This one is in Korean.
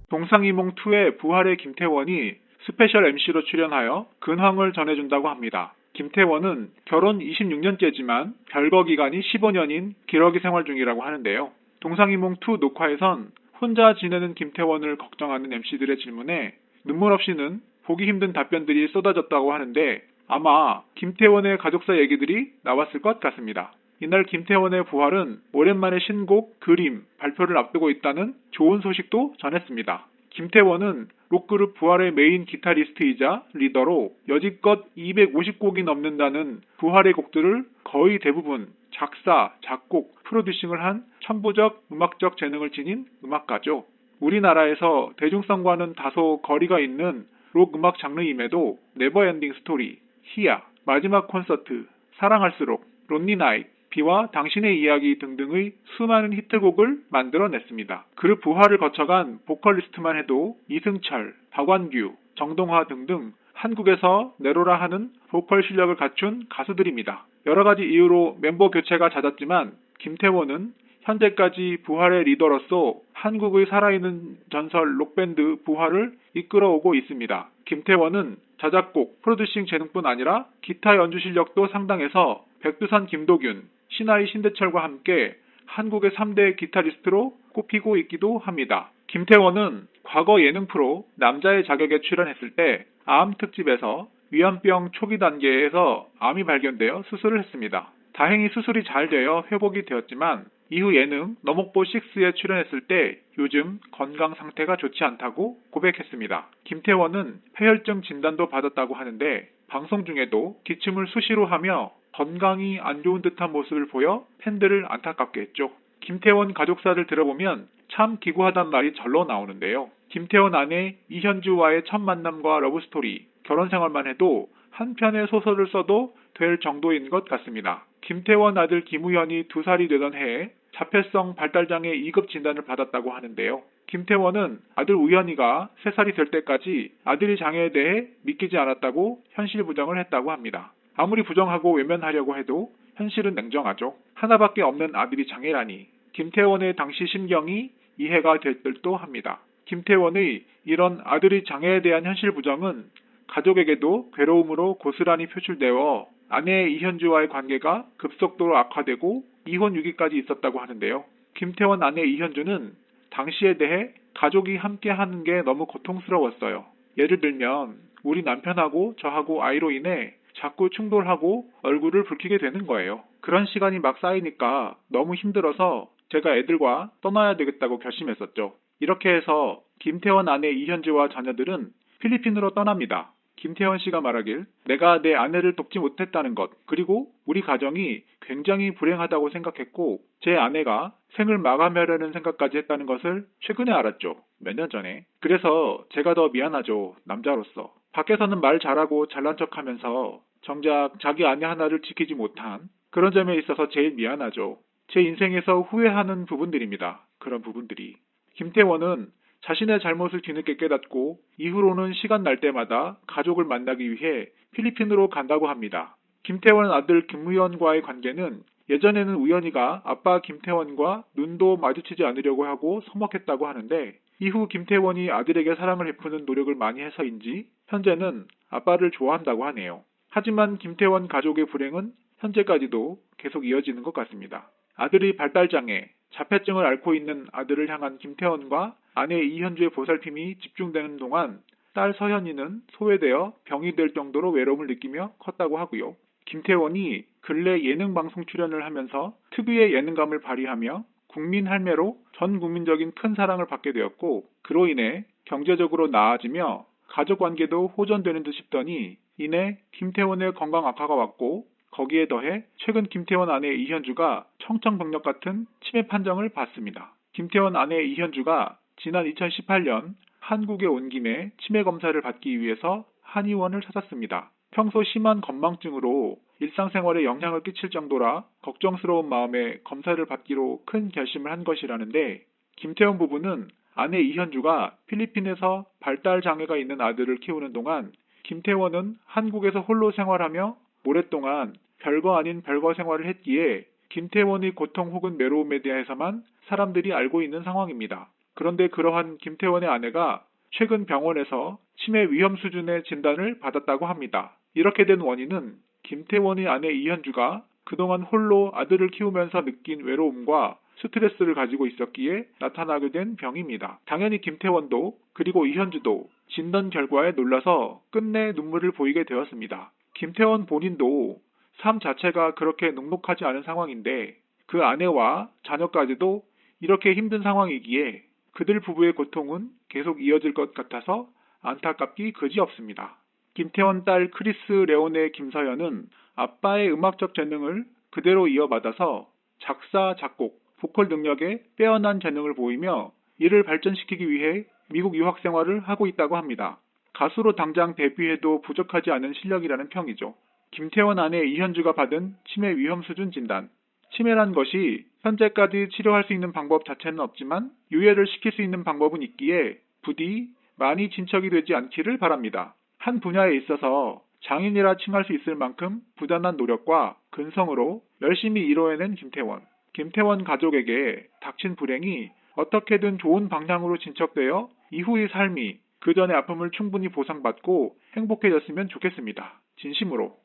동상이몽2의 부활의 김태원이 스페셜 MC로 출연하여 근황을 전해준다고 합니다. 김태원은 결혼 26년째지만 별거 기간이 15년인 기러기 생활 중이라고 하는데요. 동상이몽2 녹화에선 혼자 지내는 김태원을 걱정하는 MC들의 질문에 눈물 없이는 보기 힘든 답변들이 쏟아졌다고 하는데 아마 김태원의 가족사 얘기들이 나왔을 것 같습니다. 이날 김태원의 부활은 오랜만에 신곡 그림 발표를 앞두고 있다는 좋은 소식도 전했습니다. 김태원은 록그룹 부활의 메인 기타리스트이자 리더로 여지껏 250곡이 넘는다는 부활의 곡들을 거의 대부분 작사, 작곡, 프로듀싱을 한 천부적 음악적 재능을 지닌 음악가죠. 우리나라에서 대중성과는 다소 거리가 있는 록 음악 장르임에도 네버엔딩 스토리, 희야, 마지막 콘서트, 사랑할수록, 론리 나잇, 비와 당신의 이야기 등등의 수많은 히트곡을 만들어냈습니다. 그룹 부활을 거쳐간 보컬리스트만 해도 이승철, 박완규, 정동화 등등 한국에서 내로라 하는 보컬 실력을 갖춘 가수들입니다. 여러 가지 이유로 멤버 교체가 잦았지만 김태원은 현재까지 부활의 리더로서 한국의 살아있는 전설 록밴드 부활을 이끌어오고 있습니다. 김태원은 자작곡, 프로듀싱 재능뿐 아니라 기타 연주 실력도 상당해서 백두산 김도균, 신하이 신대철과 함께 한국의 3대 기타리스트로 꼽히고 있기도 합니다. 김태원은 과거 예능 프로 남자의 자격에 출연했을 때 암 특집에서 위암병 초기 단계에서 암이 발견되어 수술을 했습니다. 다행히 수술이 잘 되어 회복이 되었지만 이후 예능 너목보6에 출연했을 때 요즘 건강 상태가 좋지 않다고 고백했습니다. 김태원은 폐혈증 진단도 받았다고 하는데 방송 중에도 기침을 수시로 하며 건강이 안 좋은 듯한 모습을 보여 팬들을 안타깝게 했죠. 김태원 가족사를 들어보면 참 기구하단 말이 절로 나오는데요. 김태원 아내 이현주와의 첫 만남과 러브스토리, 결혼 생활만 해도 한 편의 소설을 써도 될 정도인 것 같습니다. 김태원 아들 김우현이 2살이 되던 해에 자폐성 발달장애 2급 진단을 받았다고 하는데요. 김태원은 아들 우현이가 3살이 될 때까지 아들이 장애에 대해 믿기지 않았다고 현실 부정을 했다고 합니다. 아무리 부정하고 외면하려고 해도 현실은 냉정하죠. 하나밖에 없는 아들이 장애라니 김태원의 당시 심경이 이해가 될 듯도 합니다. 김태원의 이런 아들의 장애에 대한 현실 부정은 가족에게도 괴로움으로 고스란히 표출되어 아내 이현주와의 관계가 급속도로 악화되고 이혼 위기까지 있었다고 하는데요. 김태원 아내 이현주는 당시에 대해 가족이 함께 하는 게 너무 고통스러웠어요. 예를 들면 우리 남편하고 저하고 아이로 인해 자꾸 충돌하고 얼굴을 붉히게 되는 거예요. 그런 시간이 막 쌓이니까 너무 힘들어서 제가 애들과 떠나야 되겠다고 결심했었죠. 이렇게 해서 김태원 아내 이현주와 자녀들은 필리핀으로 떠납니다. 김태원 씨가 말하길 내가 내 아내를 돕지 못했다는 것 그리고 우리 가정이 굉장히 불행하다고 생각했고 제 아내가 생을 마감하려는 생각까지 했다는 것을 최근에 알았죠. 몇 년 전에. 그래서 제가 더 미안하죠. 남자로서. 밖에서는 말 잘하고 잘난 척하면서 정작 자기 아내 하나를 지키지 못한 그런 점에 있어서 제일 미안하죠. 제 인생에서 후회하는 부분들입니다. 그런 부분들이. 김태원은 자신의 잘못을 뒤늦게 깨닫고 이후로는 시간 날 때마다 가족을 만나기 위해 필리핀으로 간다고 합니다. 김태원 아들 김우현과의 관계는 예전에는 우연이가 아빠 김태원과 눈도 마주치지 않으려고 하고 서먹했다고 하는데 이후 김태원이 아들에게 사랑을 베푸는 노력을 많이 해서인지 현재는 아빠를 좋아한다고 하네요. 하지만 김태원 가족의 불행은 현재까지도 계속 이어지는 것 같습니다. 아들의 발달장애, 자폐증을 앓고 있는 아들을 향한 김태원과 아내 이현주의 보살핌이 집중되는 동안 딸 서현이는 소외되어 병이 될 정도로 외로움을 느끼며 컸다고 하고요. 김태원이 근래 예능 방송 출연을 하면서 특유의 예능감을 발휘하며 국민 할매로 전 국민적인 큰 사랑을 받게 되었고 그로 인해 경제적으로 나아지며 가족 관계도 호전되는 듯 싶더니 이내 김태원의 건강 악화가 왔고 거기에 더해 최근 김태원 아내 이현주가 청천벽력 같은 치매 판정을 받습니다. 김태원 아내 이현주가 지난 2018년 한국에 온 김에 치매 검사를 받기 위해서 한의원을 찾았습니다. 평소 심한 건망증으로 일상생활에 영향을 끼칠 정도라 걱정스러운 마음에 검사를 받기로 큰 결심을 한 것이라는데 김태원 부부는 아내 이현주가 필리핀에서 발달장애가 있는 아들을 키우는 동안 김태원은 한국에서 홀로 생활하며 오랫동안 별거 아닌 별거 생활을 했기에 김태원의 고통 혹은 외로움에 대해서만 사람들이 알고 있는 상황입니다. 그런데 그러한 김태원의 아내가 최근 병원에서 치매 위험 수준의 진단을 받았다고 합니다. 이렇게 된 원인은 김태원의 아내 이현주가 그동안 홀로 아들을 키우면서 느낀 외로움과 스트레스를 가지고 있었기에 나타나게 된 병입니다. 당연히 김태원도 그리고 이현주도 진단 결과에 놀라서 끝내 눈물을 보이게 되었습니다. 김태원 본인도 삶 자체가 그렇게 녹록하지 않은 상황인데 그 아내와 자녀까지도 이렇게 힘든 상황이기에 그들 부부의 고통은 계속 이어질 것 같아서 안타깝기 그지없습니다. 김태원 딸 크리스 레오네 김서연은 아빠의 음악적 재능을 그대로 이어받아서 작사, 작곡, 보컬 능력에 빼어난 재능을 보이며 이를 발전시키기 위해 미국 유학 생활을 하고 있다고 합니다. 가수로 당장 데뷔해도 부족하지 않은 실력이라는 평이죠. 김태원 아내 이현주가 받은 치매 위험 수준 진단. 치매란 것이 현재까지 치료할 수 있는 방법 자체는 없지만 유예를 시킬 수 있는 방법은 있기에 부디 많이 진척이 되지 않기를 바랍니다. 한 분야에 있어서 장인이라 칭할 수 있을 만큼 부단한 노력과 근성으로 열심히 이뤄내는 김태원. 김태원 가족에게 닥친 불행이 어떻게든 좋은 방향으로 진척되어 이후의 삶이 그 전의 아픔을 충분히 보상받고 행복해졌으면 좋겠습니다. 진심으로.